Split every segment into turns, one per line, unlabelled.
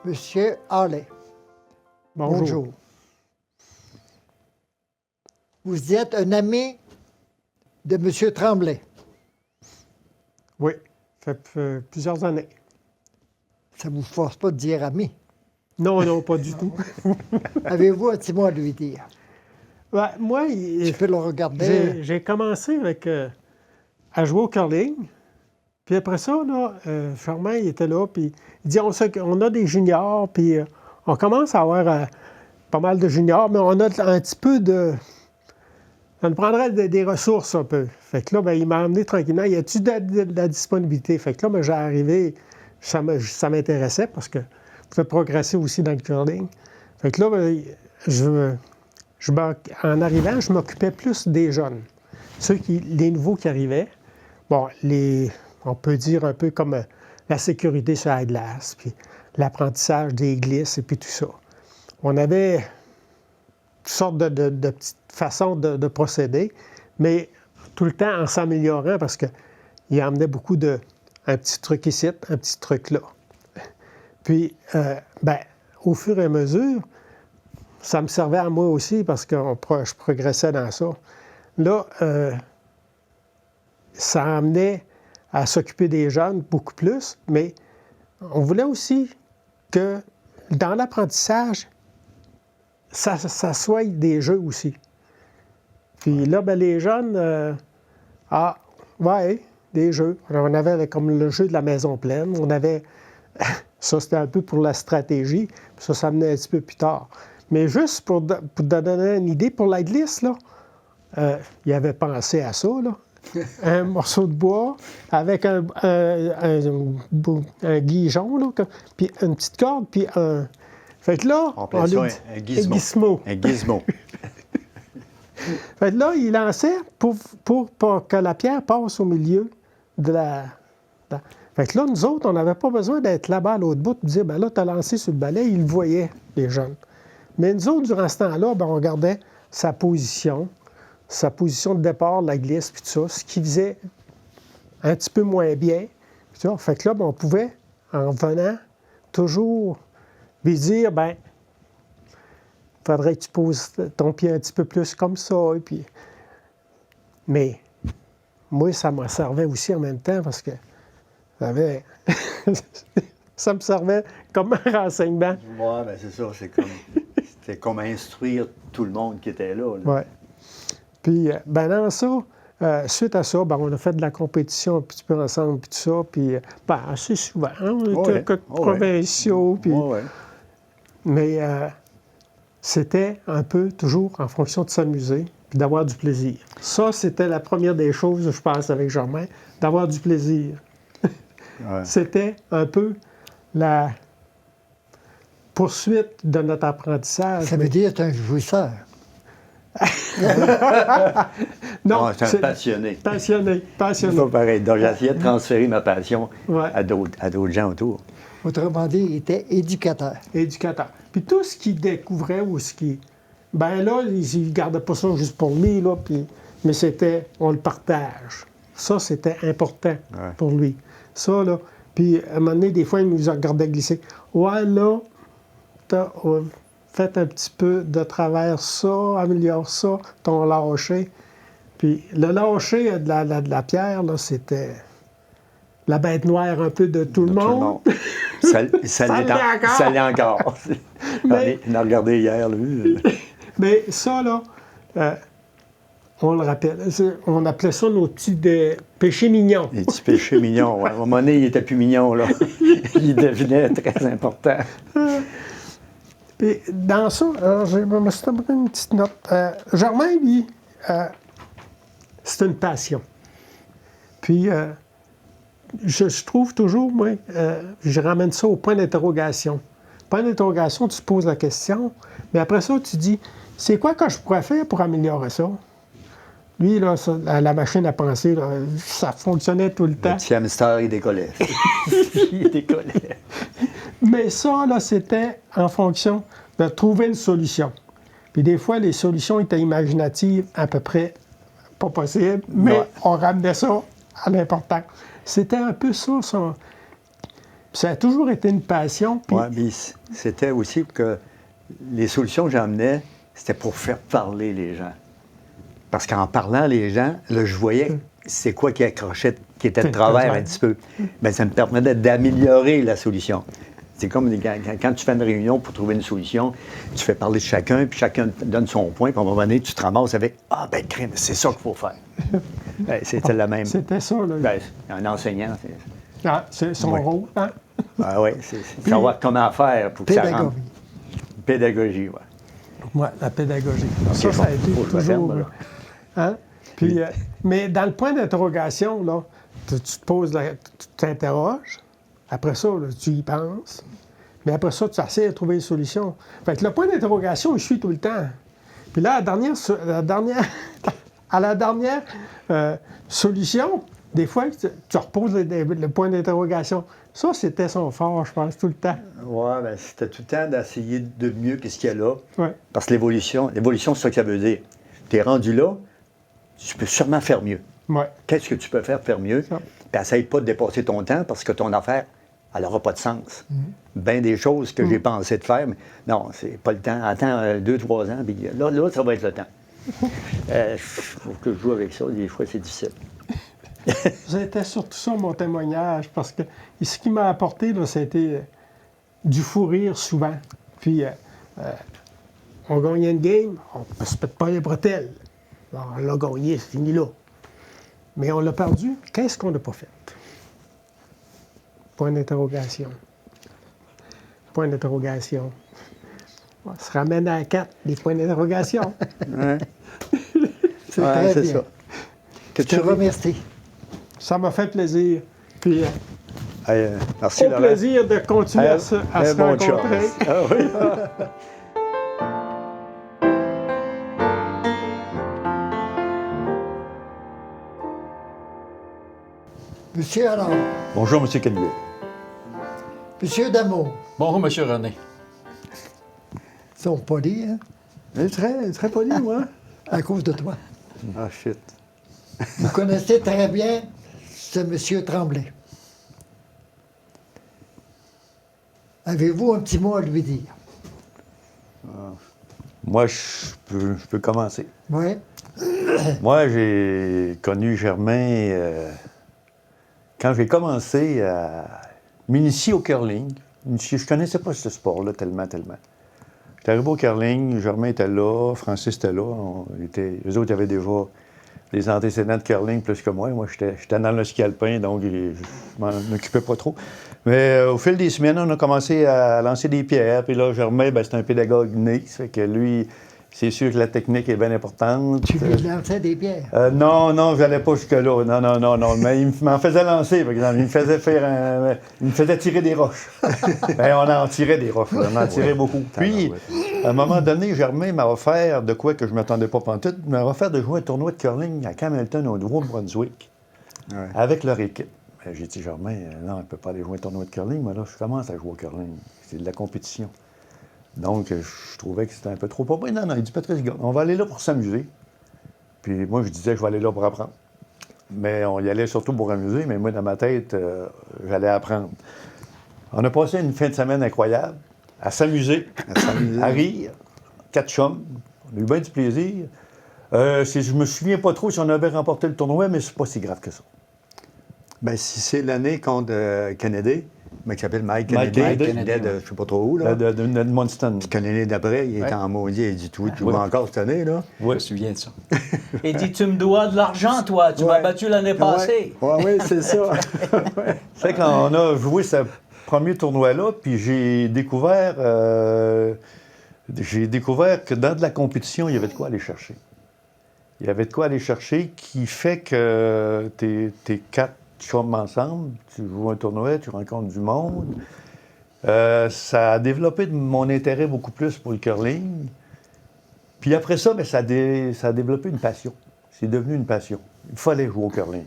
Monsieur Harley.
Bonjour.
Vous êtes un ami de Monsieur Tremblay.
Oui, ça fait plusieurs années.
Ça ne vous force pas de dire ami.
Non, pas du tout.
Avez-vous un petit mot à lui dire?
Ouais, moi,
Tu peux le regarder.
j'ai commencé à jouer au curling. Puis après ça, Charmain, il était là, puis il dit on a des juniors, puis on commence à avoir pas mal de juniors, mais on a un petit peu de... Ça nous prendrait des ressources un peu. Fait que là, il m'a amené tranquillement. Y a-tu de la disponibilité? Fait que là, j'ai arrivé, ça m'intéressait parce que je pouvais progresser aussi dans le curling. Fait que là, en arrivant, je m'occupais plus des jeunes. Les nouveaux qui arrivaient. Bon, on peut dire un peu comme la sécurité sur la glace, puis l'apprentissage des glisses et puis tout ça. On avait toutes sortes de petites façons de procéder, mais tout le temps en s'améliorant parce qu'il amenait beaucoup un petit truc ici, un petit truc là. Puis, au fur et à mesure, ça me servait à moi aussi parce que je progressais dans ça. Là, ça amenait à s'occuper des jeunes beaucoup plus, mais on voulait aussi que dans l'apprentissage, ça soit des jeux aussi. Puis là, les jeunes, des jeux. Alors, on avait comme le jeu de la maison pleine. On avait, ça c'était un peu pour la stratégie, puis ça venait un petit peu plus tard. Mais juste pour te donner une idée, pour la glisse, là, il avait pensé à ça, là. Un morceau de bois avec un guigeon, là, puis une petite corde, puis un... Fait que là...
On appelle ça un gizmo. Un gizmo.
Fait que là, il lançait pour que la pierre passe au milieu de la... Fait que là, nous autres, on n'avait pas besoin d'être là-bas à l'autre bout de dire, là, t'as lancé sur le balai, ils le voyaient, les jeunes. Mais nous autres, durant ce temps-là, on regardait sa position de départ, la glisse, puis tout ça, ce qui faisait un petit peu moins bien. Puis ça. Fait que là, on pouvait, en venant, toujours lui dire, faudrait que tu poses ton pied un petit peu plus comme ça. Et puis... Mais moi, ça me servait aussi en même temps parce que ça me servait comme un renseignement.
Oui, c'est ça. C'était comme instruire tout le monde qui était là.
Oui. Puis, dans ça, suite à ça, on a fait de la compétition un petit peu ensemble, puis tout ça, puis assez souvent. On était provinciaux, puis... Mais c'était un peu toujours en fonction de s'amuser, puis d'avoir du plaisir. Ça, c'était la première des choses, je pense, avec Germain, d'avoir du plaisir. C'était un peu la poursuite de notre apprentissage.
Ça veut dire que tu es un jouisseur.
Non, c'est un passionné.
Passionné.
C'est pas pareil. Donc, j'essayais de transférer ma passion à d'autres gens autour.
Autrement dit, il était éducateur.
Éducateur. Puis tout ce qu'il découvrait ou ce qui... là, il ne gardait pas ça juste pour lui, là, mais c'était... On le partage. Ça, c'était important pour lui. Ça, là... Puis, à un moment donné, des fois, il nous regardait glisser. Ouais, là, t'as fait un petit peu de travers ça, améliore ça, ton lâcher. Puis, le lâcher de la pierre, là, c'était... la bête noire un peu de tout le monde.
Ça l'est encore. On a regardé hier, lui.
Mais ça, là, on le rappelle, on appelait ça nos petits péchés mignons.
Les petits péchés mignons, À un moment donné, il n'était plus mignon, là. Il devenait très important.
Puis dans ça, alors, je me suis pris une petite note. Germain, lui, c'est une passion. Puis... je trouve toujours, moi, je ramène ça au point d'interrogation. Point d'interrogation, tu te poses la question, mais après ça, tu dis, c'est quoi que je pourrais faire pour améliorer ça? Lui, là, la machine à penser, là, ça fonctionnait tout le temps.
Le petit hamster, il décollait. Il décollait.
Mais ça, là, c'était en fonction de trouver une solution. Puis des fois, les solutions étaient imaginatives, à peu près pas possible, mais on ramenait ça à l'important. C'était un peu ça, Ça a toujours été une passion. Puis
Ouais, mais c'était aussi que les solutions que j'emmenais, c'était pour faire parler les gens. Parce qu'en parlant les gens, là, je voyais c'est quoi qui accrochait, qui était de travers un petit peu. Bien, ça me permettait d'améliorer la solution. C'est comme quand tu fais une réunion pour trouver une solution, tu fais parler de chacun, puis chacun donne son point, puis à un moment donné, tu te ramasses avec « Ah, ben crème, c'est ça qu'il faut faire. » C'était la même.
c'était ça, là.
Ben, un enseignant,
C'est son rôle, hein?
Ah oui, c'est savoir comment faire pour que ça rentre.
Pédagogie.
Pédagogie, oui.
Oui, la pédagogie.
Ok,
Ça a été
faut que je me
toujours...
ferme, là.
Hein? Puis, mais dans le point d'interrogation, là, tu te poses, tu t'interroges. Après ça, là, tu y penses. Mais après ça, tu essaies de trouver une solution. Fait que le point d'interrogation, il suit tout le temps. Puis là, à la dernière solution, des fois, tu reposes le point d'interrogation. Ça, c'était son fort, je pense, tout le temps.
Oui, ben, c'était tout le temps d'essayer de mieux que ce qu'il y a là.
Ouais.
Parce que l'évolution, c'est ça que ça veut dire. Tu es rendu là, tu peux sûrement faire mieux.
Ouais.
Qu'est-ce que tu peux faire mieux?
Ça.
Puis essaye pas de dépasser ton temps parce que ton affaire, elle n'aura pas de sens. Bien des choses que j'ai pensé de faire, mais non, c'est pas le temps. Attends 2-3 ans, puis là, ça va être le temps. Faut que je joue avec ça, des fois, c'est difficile.
C'était surtout ça mon témoignage, parce que ce qui m'a apporté, là, c'était du fou rire souvent. Puis, on gagnait une game, on ne se pète pas les bretelles. Alors, on l'a gagné, c'est fini là. Mais on l'a perdu, qu'est-ce qu'on n'a pas fait? Point d'interrogation. Point d'interrogation. On se ramène à 4, des points d'interrogation.
Ouais.
C'est très bien.
ça.
Je te remercie.
Ça m'a fait plaisir. Puis,
Merci,
au
Laurent.
plaisir de continuer à se
bon job.
rencontrer.
Ah oui.
Monsieur alors,
Bonjour, M. Canuet.
Monsieur Damour,
Bonjour, Monsieur René.
ils sont polis, hein,
Très poli, moi.
à cause de toi.
Ah, shit.
Vous connaissez très bien ce monsieur Tremblay. Avez-vous un petit mot à lui dire?
Moi, je peux commencer.
Oui.
Moi, j'ai connu Germain quand j'ai commencé à m'initier au curling. Je ne connaissais pas ce sport-là tellement. J'étais arrivé au curling, Germain était là, Francis était là. Eux autres avaient déjà des antécédents de curling plus que moi. Moi, j'étais dans le ski alpin, donc je m'en occupais pas trop. Mais au fil des semaines, on a commencé à lancer des pierres. Puis là, Germain, ben, c'est un pédagogue né. Ça fait que lui, c'est sûr que la technique est bien importante.
Tu lui lançais des pierres.
Non, je n'allais pas jusque-là. Non. Mais il m'en faisait lancer, par exemple. Il me faisait tirer des roches. Ben, on en tirait des roches. On en tirait beaucoup. Puis, à un moment donné, Germain m'a offert de quoi que je ne m'attendais pas pantoute. Il m'a offert de jouer un tournoi de curling à Camelton, au Nouveau-Brunswick, avec leur équipe. Ben, j'ai dit, Germain, non, on ne peut pas aller jouer un tournoi de curling, mais là, je commence à jouer au curling. C'est de la compétition. Donc, je trouvais que c'était un peu trop pas. Ben, non, il dit, Patrice, on va aller là pour s'amuser. Puis moi, je disais, je vais aller là pour apprendre. Mais on y allait surtout pour amuser, mais moi, dans ma tête, j'allais apprendre. On a passé une fin de semaine incroyable, à s'amuser, à rire, 4 chums. On a eu bien du plaisir. Je me souviens pas trop si on avait remporté le tournoi, mais c'est pas si grave que ça.
Ben, si c'est l'année contre Kennedy, mais qui s'appelle Mike
Mike
Kennedy,
Kennedy,
qui venait de je sais pas trop où, là.
De Edmundston.
Puis que l'année d'après, il était en maudit, il dit tout, tu joues encore cette année, là.
Je me souviens de ça. Il dit, tu me dois de l'argent, toi. Tu m'as battu l'année passée.
Oui, c'est ça.
C'est quand on a joué ce premier tournoi-là, puis j'ai découvert que dans de la compétition, il y avait de quoi aller chercher. Il y avait de quoi aller chercher qui fait que t'es 4 chums ensemble, tu joues un tournoi, tu rencontres du monde. Ça a développé mon intérêt beaucoup plus pour le curling. Puis après ça, bien, ça a développé une passion. C'est devenu une passion. Il fallait jouer au curling.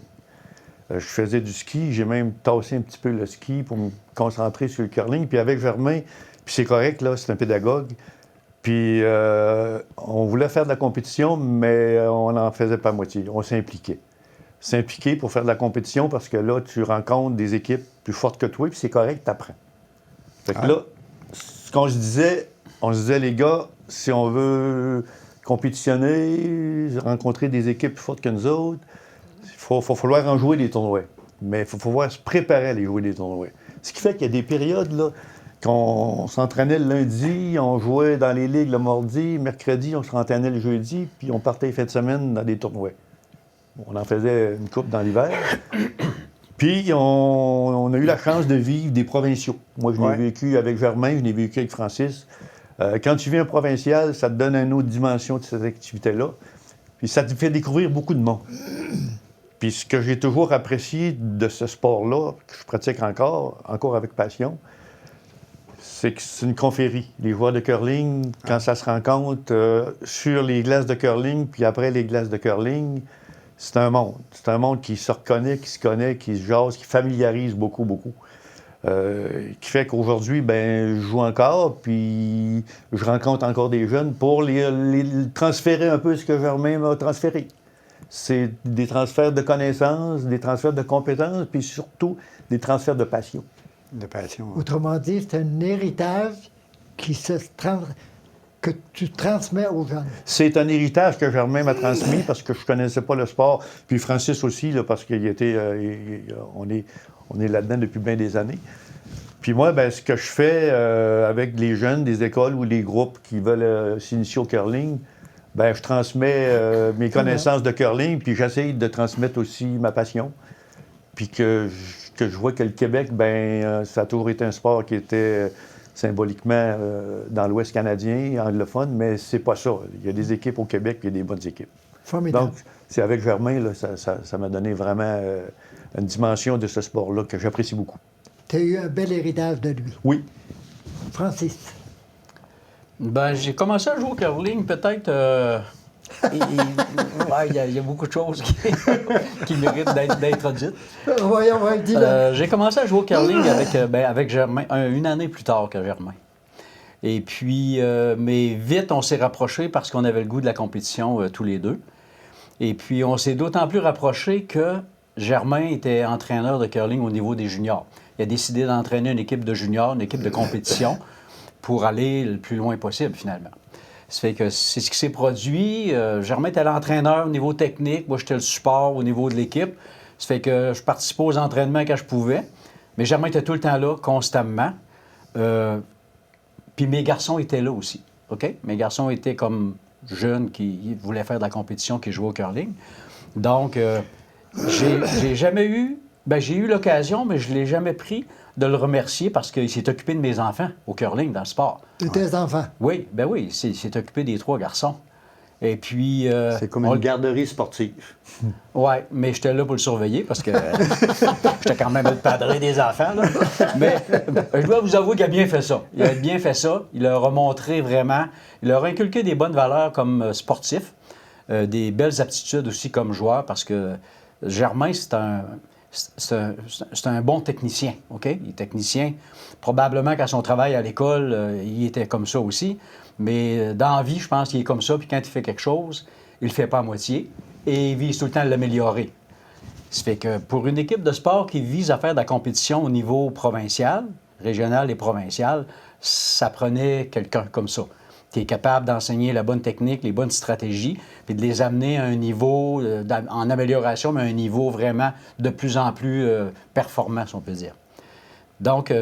Je faisais du ski, j'ai même tassé un petit peu le ski pour me concentrer sur le curling. Puis avec Germain, puis c'est correct, là, c'est un pédagogue. Puis on voulait faire de la compétition, mais on n'en faisait pas à moitié. On s'impliquait. s'impliquer pour faire de la compétition parce que là, tu rencontres des équipes plus fortes que toi, puis c'est correct, tu apprends. Fait que là, ce qu'on se disait, les gars, si on veut compétitionner, rencontrer des équipes plus fortes que nous autres, il faut falloir en jouer des tournois. Mais il faut falloir se préparer à aller jouer des tournois. Ce qui fait qu'il y a des périodes, là, qu'on s'entraînait le lundi, on jouait dans les ligues le mardi, mercredi, on s'entraînait le jeudi, puis on partait les fins de semaine dans des tournois. On en faisait une coupe dans l'hiver. Puis on a eu la chance de vivre des provinciaux. Moi, je l'ai vécu avec Germain, je l'ai vécu avec Francis. Quand tu vis un provincial, ça te donne une autre dimension de cette activité-là. Puis ça te fait découvrir beaucoup de monde. Puis ce que j'ai toujours apprécié de ce sport-là, que je pratique encore avec passion, c'est que c'est une confrérie. Les joueurs de curling, quand ça se rencontre sur les glaces de curling, puis après les glaces de curling, c'est un monde. C'est un monde qui se reconnaît, qui se connaît, qui se jase, qui familiarise beaucoup, beaucoup. Qui fait qu'aujourd'hui, ben, je joue encore, puis je rencontre encore des jeunes pour les transférer un peu ce que Germain m'a transféré. C'est des transferts de connaissances, des transferts de compétences, puis surtout des transferts de passion.
De passion.
Autrement dit, c'est un héritage que tu transmets aux jeunes.
C'est un héritage que Germain m'a transmis parce que je ne connaissais pas le sport. Puis Francis aussi, là, parce qu'il était, on est là-dedans depuis bien des années. Puis moi, ben, ce que je fais avec les jeunes des écoles ou les groupes qui veulent s'initier au curling, ben, je transmets mes connaissances de curling, puis j'essaye de transmettre aussi ma passion. Puis que je vois que le Québec, ben, ça a toujours été un sport qui était symboliquement dans l'Ouest canadien, anglophone, mais c'est pas ça. Il y a des équipes au Québec, puis il y a des bonnes équipes.
Formidable.
Donc, c'est avec Germain, là, ça m'a donné vraiment une dimension de ce sport-là que j'apprécie beaucoup.
Tu as eu un bel héritage de lui.
Oui.
Francis.
Ben, j'ai commencé à jouer au curling, peut-être. Il y a beaucoup de choses qui méritent d'être dites.
Voyons, dis-le.
J'ai commencé à jouer au curling avec Germain, une année plus tard que Germain. Et puis, mais vite, on s'est rapprochés parce qu'on avait le goût de la compétition tous les deux. Et puis, on s'est d'autant plus rapprochés que Germain était entraîneur de curling au niveau des juniors. Il a décidé d'entraîner une équipe de juniors, une équipe de compétition, pour aller le plus loin possible, finalement. Ça fait que c'est ce qui s'est produit. Germain était l'entraîneur au niveau technique, moi j'étais le support au niveau de l'équipe. Ça fait que je participais aux entraînements quand je pouvais. Mais Germain était tout le temps là, constamment. Puis mes garçons étaient là aussi. OK? Mes garçons étaient comme jeunes qui voulaient faire de la compétition, qui jouaient au curling. Donc, j'ai jamais eu... Ben, j'ai eu l'occasion, mais je ne l'ai jamais pris de le remercier parce qu'il s'est occupé de mes enfants au curling, dans le sport.
De tes enfants.
Oui, ben oui, il s'est occupé des 3 garçons. Et puis...
c'est comme une garderie sportive.
Oui, mais j'étais là pour le surveiller parce que j'étais quand même le padré des enfants. Là. Mais je dois vous avouer qu'il a bien fait ça. Il a bien fait ça. Il leur a montré vraiment... Il leur a inculqué des bonnes valeurs comme sportif, des belles aptitudes aussi comme joueur parce que Germain, c'est un bon technicien, OK? Il est technicien. Probablement qu'à son travail à l'école, il était comme ça aussi. Mais dans la vie, je pense qu'il est comme ça. Puis quand il fait quelque chose, il ne le fait pas à moitié. Et il vise tout le temps à l'améliorer. Ça fait que pour une équipe de sport qui vise à faire de la compétition au niveau provincial, régional et provincial, ça prenait quelqu'un comme ça, qui est capable d'enseigner la bonne technique, les bonnes stratégies, puis de les amener à un niveau en amélioration, mais à un niveau vraiment de plus en plus performant, si on peut dire. Donc,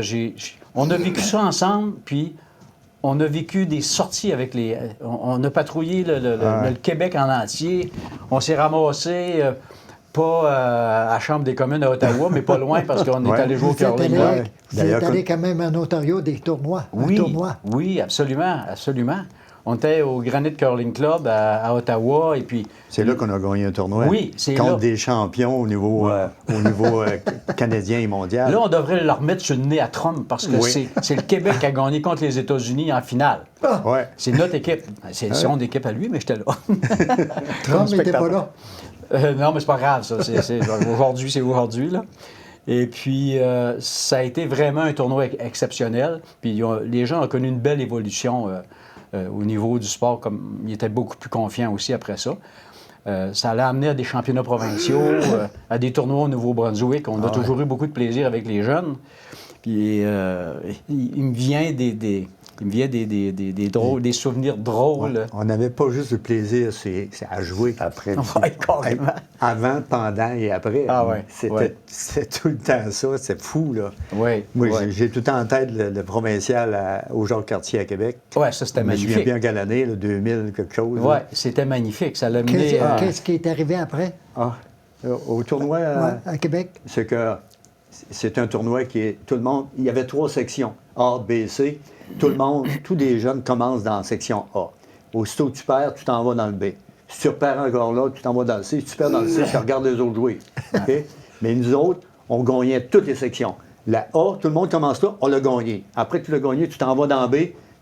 on a vécu ça ensemble, puis on a vécu des sorties avec les... On a patrouillé le Québec en entier. On s'est ramassé, pas à la Chambre des communes à Ottawa, mais pas loin, parce qu'on est allé jouer au curling.
Vous êtes allé quand même en Ontario des tournois.
Oui, absolument, absolument. On était au Granite Curling Club à Ottawa, et puis...
C'est là qu'on a gagné un tournoi.
Oui, c'est
contre
là.
Des champions au niveau canadien et mondial.
Là, on devrait leur mettre sur le nez à Trump, parce que c'est le Québec qui a gagné contre les États-Unis en finale.
Ouais.
C'est notre équipe. C'est son équipe à lui, mais j'étais là.
Trump n'était pas là.
Non, mais c'est pas grave, ça. Aujourd'hui, c'est aujourd'hui, là. Et puis, ça a été vraiment un tournoi exceptionnel. Puis, les gens ont connu une belle évolution au niveau du sport, comme ils étaient beaucoup plus confiants aussi après ça. Ça l'a amené à des championnats provinciaux, à des tournois au Nouveau-Brunswick. On a toujours eu beaucoup de plaisir avec les jeunes. Puis il me vient des drôles, des souvenirs drôles.
On n'avait pas juste du plaisir, c'est à jouer.
Après,
Ouais, carrément.
Avant, pendant et après.
Ah ouais,
C'était tout le temps ça. C'est fou, là.
Oui.
Moi,
ouais.
j'ai tout le temps en tête le provincial au Jacques-Cartier à Québec.
Ouais, ça c'était
Je me souviens
magnifique.
bien quelle année, là, 2000, quelque chose.
Oui,
là.
c'était magnifique. Ça l'a mené
Qu'est-ce qui est arrivé après,
Ah, au tournoi,
à Québec?
c'est que c'est un tournoi qui est. Tout le monde. Il y avait 3 sections, A, B, C. Tout le monde, tous les jeunes commencent dans la section A. Aussitôt que tu perds, tu t'en vas dans le B. Si tu repères encore là, tu t'en vas dans le C. Si tu perds dans le C, tu regardes les autres jouer. OK? Mais nous autres, on gagnait toutes les sections. La A, tout le monde commence là, on l'a gagné. Après que tu l'as gagné, tu t'en vas dans B,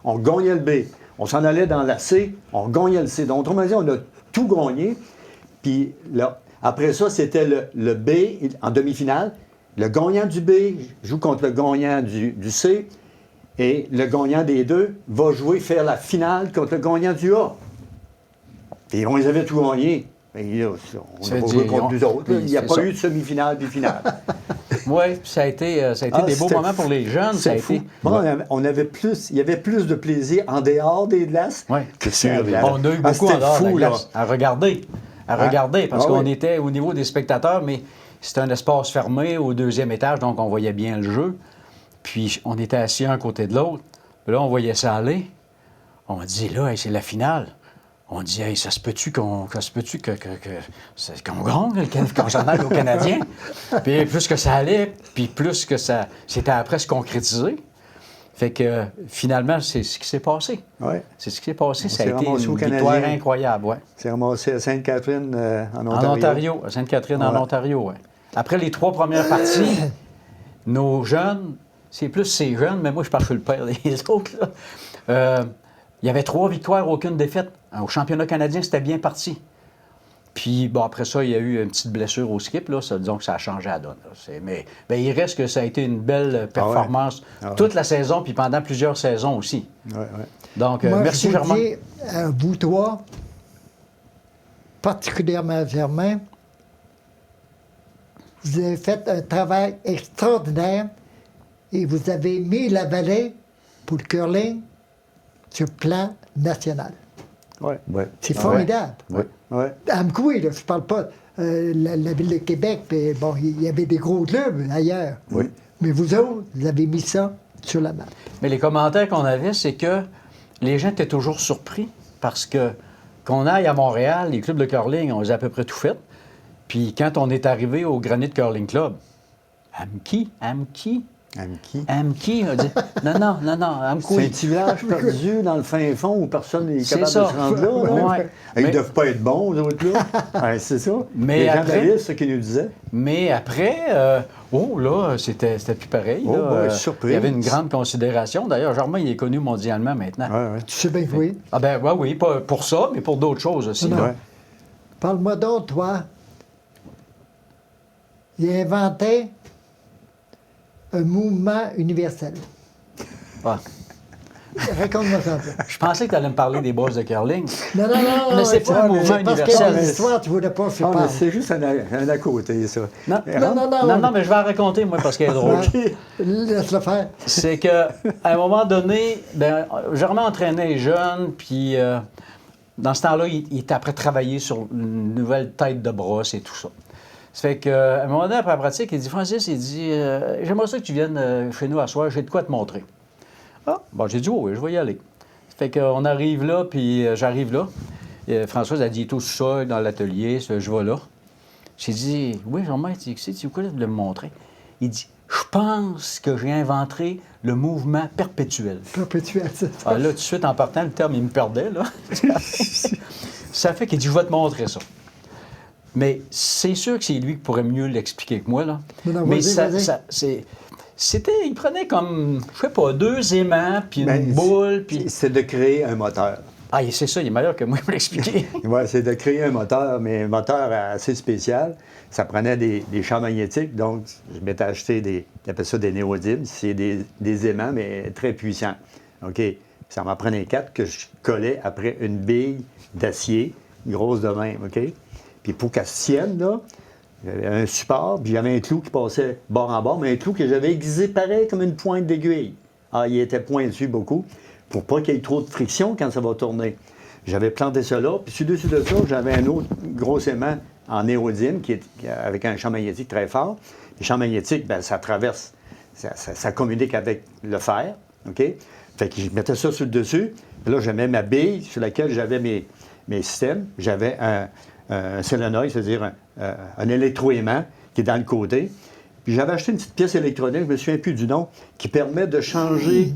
on gagnait le B. On s'en allait dans la C, on gagnait le C. Donc, autrement dit, on a tout gagné. Puis là, après ça, c'était le B en demi-finale. Le gagnant du B joue contre le gagnant du C. Et le gagnant des deux va faire la finale contre le gagnant du A. Et on les avait tout gagnés. Et là, on
Ça
n'a
veut
pas joué
dire,
contre nous autres. là. Il n'y a
c'est
pas
ça.
eu de demi-finale puis finale.
Oui, ça a été des beaux
c'était
moments pour les jeunes. Ça a
C'est fou.
été.
Bon, il y avait plus de plaisir en dehors des glaces
Ouais.
que sur les glaces.
On a eu
Ah,
beaucoup en
c'était
dehors de la
fou, là.
glace, à regarder. Parce
Ah
qu'on
oui.
était au niveau des spectateurs, mais c'était un espace fermé au 2e étage, donc on voyait bien le jeu. Puis on était assis un côté de l'autre. Puis là, on voyait ça aller. On dit, là, hey, c'est la finale. On dit, hey, ça se peut-tu qu'on gagne, qu'on s'en aille aux Canadiens? Puis plus que ça allait, puis plus que ça c'était après se concrétiser. Fait que finalement, c'est ce qui s'est passé.
Ouais.
C'est ce qui s'est passé. Ça a
s'est
été
ramassé
une
aux
victoire
Canadiens.
incroyable, ouais.
C'est ramassé à Sainte-Catherine, en
En
Ontario.
Ontario, à Sainte-Catherine, en
Ouais.
Ontario, oui. Après les 3 premières parties, nos jeunes, c'est plus ces jeunes, mais moi, je parle que le père des autres, là. Il y avait 3 victoires, aucune défaite. Au championnat canadien, c'était bien parti. Puis, bon, après ça, il y a eu une petite blessure au skip, là. Ça, disons que ça a changé la donne. Là. Mais il reste que ça a été une belle performance toute la saison, puis pendant plusieurs saisons aussi.
Ouais, ouais.
Donc,
Moi,
merci,
je vous
Germain.
dis, à vous trois, particulièrement Germain, vous avez fait un travail extraordinaire et vous avez mis la vallée pour le curling sur le plan national.
Ouais. Ouais.
C'est
Ah
formidable.
ouais. Ouais.
À Amkoui, là, je parle pas la ville de Québec, puis bon, il y avait des gros clubs ailleurs.
Oui.
Mais vous autres, vous avez mis ça sur la map.
Mais les commentaires qu'on avait, c'est que les gens étaient toujours surpris parce que qu'on aille à Montréal, les clubs de curling, on les a à peu près tout fait. Puis quand on est arrivé au Granite Curling Club, Amki,
Amki.
on dit non,
C'est un
Amkoui.
petit village perdu dans le fin fond où personne n'est
C'est
capable
ça.
de se rendre là. là.
Ouais.
Ils ne
Mais-
doivent pas être bons, aux autres là. Ouais, c'est ça.
Mais
les gens de
après-
la ville, c'est ce qu'ils nous disaient.
Mais après, là, c'était plus pareil.
Oh,
là.
ouais, surprise.
Il y avait une grande considération. D'ailleurs, Germain, il est connu mondialement maintenant.
Ouais, ouais.
Tu sais bien que oui.
Ah ben ouais, oui, pas pour ça, mais pour d'autres choses aussi.
Non,
là.
Ouais.
Parle-moi donc, toi. Il a inventé un mouvement universel.
Ah.
Raconte-moi ça. un peu.
Je pensais que tu allais me parler des boss de curling.
Non, non, non.
Mais c'est
il faut-
pas un mouvement
c'est parce
universel.
que l'histoire, tu voulais pas que je
Ah, mais
parle.
c'est juste un à côté, ça.
Non,
Non,
mais je vais en raconter, moi, parce qu'elle est drôle.
Ouais. Laisse-le faire.
C'est qu'à un moment donné, Germain entraînait les jeunes, puis dans ce temps-là, il était après travailler sur une nouvelle tête de brosse et tout ça. Ça fait qu'à un moment donné, après la pratique, il dit, Francis, il dit, j'aimerais ça que tu viennes chez nous à soir, j'ai de quoi te montrer. Ah, bon, j'ai dit, oui, je vais y aller. Ça fait qu'on arrive là, puis j'arrive là. Françoise a dit, il est tout seul dans l'atelier, je vais là. J'ai dit, oui, Germain, tu sais, tu voulais me montrer? Il dit, je pense que j'ai inventé le mouvement perpétuel.
Perpétuel, ça.
Ah, là, tout de suite, en partant, le terme, il me perdait, là. Ça fait qu'il dit, je vais te montrer ça. Mais c'est sûr que c'est lui qui pourrait mieux l'expliquer que moi, là.
Non,
Mais
vas-y.
c'était, il prenait comme, je sais pas, 2 aimants, puis
Ben,
une boule, puis...
C'est de créer un moteur.
Ah, c'est ça, il est meilleur que moi pour l'expliquer.
Ouais, c'est de créer un moteur, mais un moteur assez spécial. Ça prenait des champs magnétiques, donc je m'étais acheté ils appellent ça des néodymes. C'est des aimants, mais très puissants. OK? Ça m'en prenait 4 que je collais après une bille d'acier, grosse de même, OK? Puis pour qu'elle se tienne, là, j'avais un support, puis j'avais un clou qui passait bord en bord, mais un clou que j'avais aiguisé pareil comme une pointe d'aiguille. Ah, il était pointu beaucoup, pour pas qu'il y ait trop de friction quand ça va tourner. J'avais planté ça là, puis sur-dessus de ça, j'avais un autre gros aimant en néodyme avec un champ magnétique très fort. Les champs magnétiques, bien, ça traverse, ça communique avec le fer, OK? Fait que je mettais ça sur le dessus, puis là, je mets ma bille sur laquelle j'avais mes systèmes. J'avais un solénoïde, c'est-à-dire un électroaimant qui est dans le côté. Puis j'avais acheté une petite pièce électronique, je me souviens plus du nom, qui permet de changer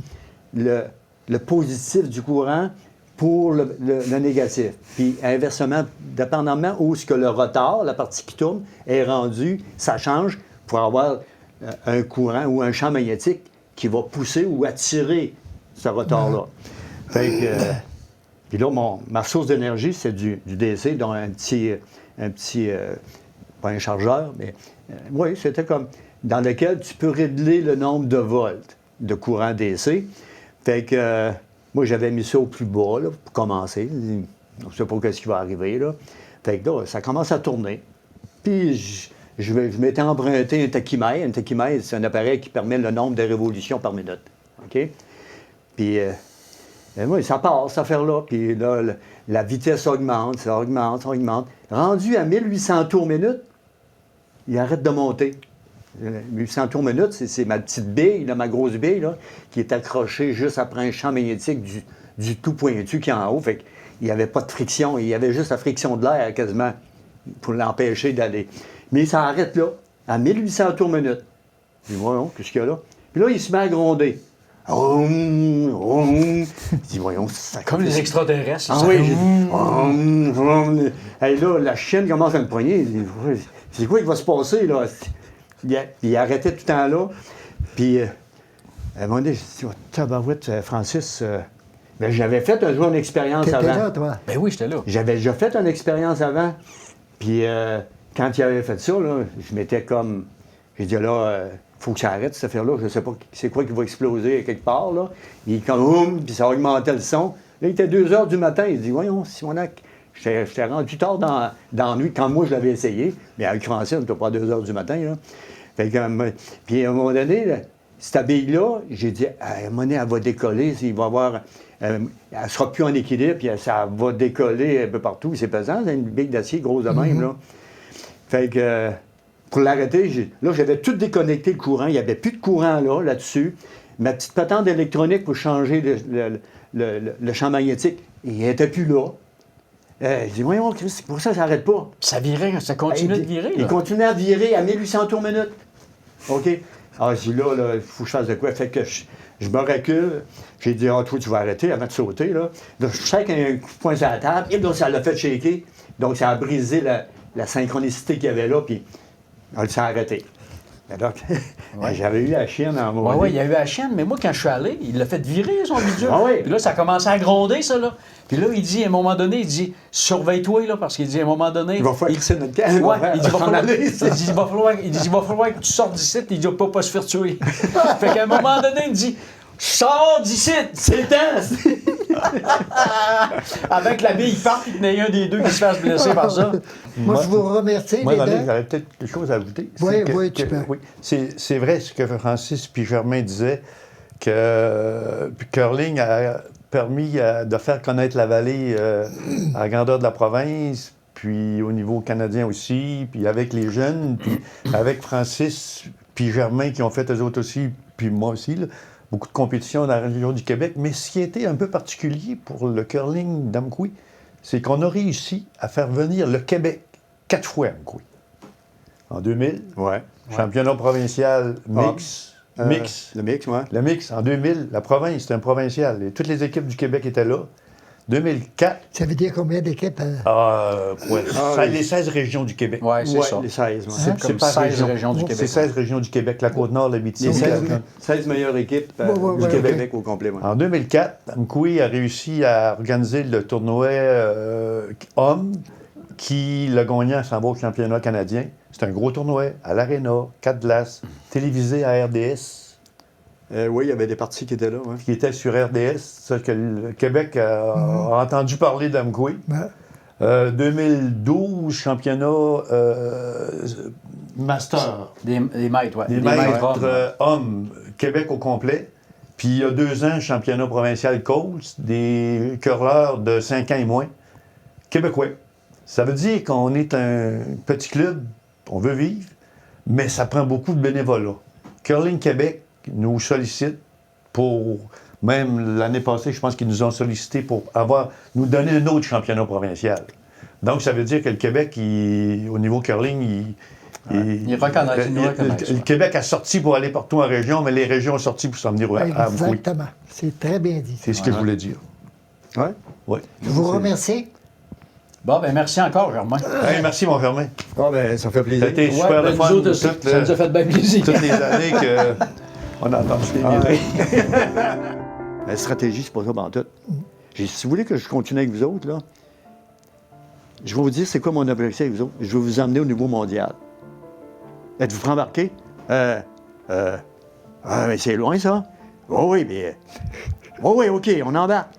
le positif du courant pour le négatif. Puis inversement, dépendamment où ce que le rotor, la partie qui tourne, est rendue, ça change pour avoir un courant ou un champ magnétique qui va pousser ou attirer ce rotor-là. Fait que, puis là, ma source d'énergie, c'est du DC, donc un petit pas un chargeur, mais oui, c'était comme dans lequel tu peux régler le nombre de volts de courant DC. Fait que moi, j'avais mis ça au plus bas, là, pour commencer. On ne sait pas ce qui va arriver, là. Fait que là, ça commence à tourner. Puis je m'étais emprunté un tachymètre. Un tachymètre, c'est un appareil qui permet le nombre de révolutions par minute. OK? Puis oui, ça part, cette affaire-là. Puis là, la vitesse augmente, ça augmente, ça augmente. Rendu à 1800 tours minute, il arrête de monter. 1800 tours minute, c'est ma petite bille, là, ma grosse bille, là, qui est accrochée juste après un champ magnétique du tout pointu qui est en haut. Fait qu'il n'y avait pas de friction. Il y avait juste la friction de l'air quasiment pour l'empêcher d'aller. Mais ça arrête là, à 1800 tours minute. Je dis, voyons, qu'est-ce qu'il y a là? Puis là, il se met à gronder. Je dis, voyons, ça...
Comme les extraterrestres.
Ah
ça.
oui, j'ai dit, hey, là, la chienne commence à me poigner. Je dis, c'est quoi qui va se passer, là? Il arrêtait tout le temps là. Puis, à un moment donné, je dis, tabarouette, Francis, ben, j'avais fait un jour une expérience
T'étais
avant.
là, toi.
Ben oui, j'étais là.
J'avais déjà fait une expérience avant. Puis, quand il avait fait ça, là, je m'étais comme... J'ai dit, là, faut que ça arrête, cette affaire-là. Je ne sais pas c'est quoi qui va exploser quelque part, là. Il est comme, puis ça augmentait le son. Là, il était 2 heures du matin. Il dit, voyons, Simonac, j'étais rendu tard dans la nuit quand moi, je l'avais essayé. Mais avec Francis, on n'était pas à 2 heures du matin, là. Fait que, puis, à un moment donné, là, cette abille-là, j'ai dit, à un moment donné, elle va décoller. Il va avoir... elle ne sera plus en équilibre, puis ça va décoller un peu partout. C'est pesant, c'est une bille d'acier grosse de même, là. Fait que, pour l'arrêter, j'avais tout déconnecté le courant. Il n'y avait plus de courant là-dessus. Ma petite patente électronique pour changer le champ magnétique, il n'était plus là. Je dis, voyons, Chris, pour ça n'arrête pas.
Ça virait, ça continuait de virer.
Il
Là.
continuait à virer à 1800 tours minute. OK? Alors, je dis, là, il faut que je fasse de quoi. Fait que je me recule. J'ai dit, toi, tu vas arrêter avant de sauter, là. Donc, je sais qu'un coup de poing sur la table, et donc, ça l'a fait shaker. Donc, ça a brisé la synchronicité qu'il y avait là, puis ça a arrêté. Donc, j'avais eu la chienne en moi.
Oui, il y a eu la chienne, mais moi, quand je suis allé, il l'a fait virer, son bidule.
Ah oui.
Puis là, ça a commencé à gronder, ça, là. Puis là, il dit, à un moment donné, il dit, surveille-toi, là, parce qu'il dit, à un moment donné...
Il va falloir crisser notre camp.
Ouais, il dit, il va
va
falloir que tu sortes d'ici, il dit, pas se faire tuer. Fait qu'à un moment donné, il dit, sors d'ici, c'est le temps! Avec la bille parte, il y en ait un des deux qui se fasse blesser par ça.
Moi, je vous remercie,
Moi,
les
René,
deux.
j'aurais peut-être quelque chose à ajouter.
Oui,
C'est
oui, tu peux.
Oui, c'est vrai ce que Francis puis Germain disaient, que curling a permis de faire connaître la vallée à la grandeur de la province, puis au niveau canadien aussi, puis avec les jeunes, puis avec Francis puis Germain qui ont fait eux autres aussi, puis moi aussi, là, beaucoup de compétitions dans la région du Québec. Mais ce qui a été un peu particulier pour le curling d'Amqui, c'est qu'on a réussi à faire venir le Québec 4 fois à Amqui. En 2000, championnat provincial mix.
Le mix, oui.
Le mix, en 2000, la province, c'était un provincial. Et toutes les équipes du Québec étaient là. 2004,
Ça veut dire combien d'équipes?
les 16 régions du Québec.
Oui, c'est ça.
Les 16,
C'est comme
par
16 régions du Québec.
C'est 16 régions du Québec, la Côte-Nord, la
Les
Abitibi.
16 meilleures équipes du Québec au complet. Ouais.
En 2004, Amqui a réussi à organiser le tournoi homme qui l'a gagné à s'en va au championnat canadien. C'est un gros tournoi à l'Arena, 4 glaces, télévisé à RDS.
Oui, il y avait des parties qui étaient là. Ouais.
Qui était sur RDS, ça que le Québec a entendu parler d'Amqui.
Ouais.
2012, championnat master.
Des maîtres, oui.
Des maîtres hommes, Québec au complet. Puis il y a 2 ans, championnat provincial Coast, des curleurs de 5 ans et moins, québécois. Ça veut dire qu'on est un petit club, on veut vivre, mais ça prend beaucoup de bénévolat. Curling Québec nous sollicite pour, même l'année passée, je pense qu'ils nous ont sollicité pour nous donner un autre championnat provincial. Donc ça veut dire que le Québec, au niveau curling,
Il reconnaît,
le Québec a sorti pour aller partout en région, mais les régions ont sorti pour s'en venir à Amkoui.
Exactement. C'est très bien dit.
C'est ce que je voulais dire.
Ouais.
Oui.
Je vous remercie.
Bon, ben merci encore, Germain.
Hey, merci, mon Germain.
Bon, ben, ça fait
Ça a
plaisir.
été super
ben,
le fun.
nous autres aussi, ça nous a fait bien plaisir.
Toutes les années qu'on a entendu les miracles.
La stratégie, c'est pas ça, en tout. Si vous voulez que je continue avec vous autres, là, je vais vous dire c'est quoi mon objectif avec vous autres. Je vais vous emmener au niveau mondial. Êtes-vous prêt à embarquer? Mais c'est loin, ça. Oh, oui, mais... Oh, oui, OK, on embarque.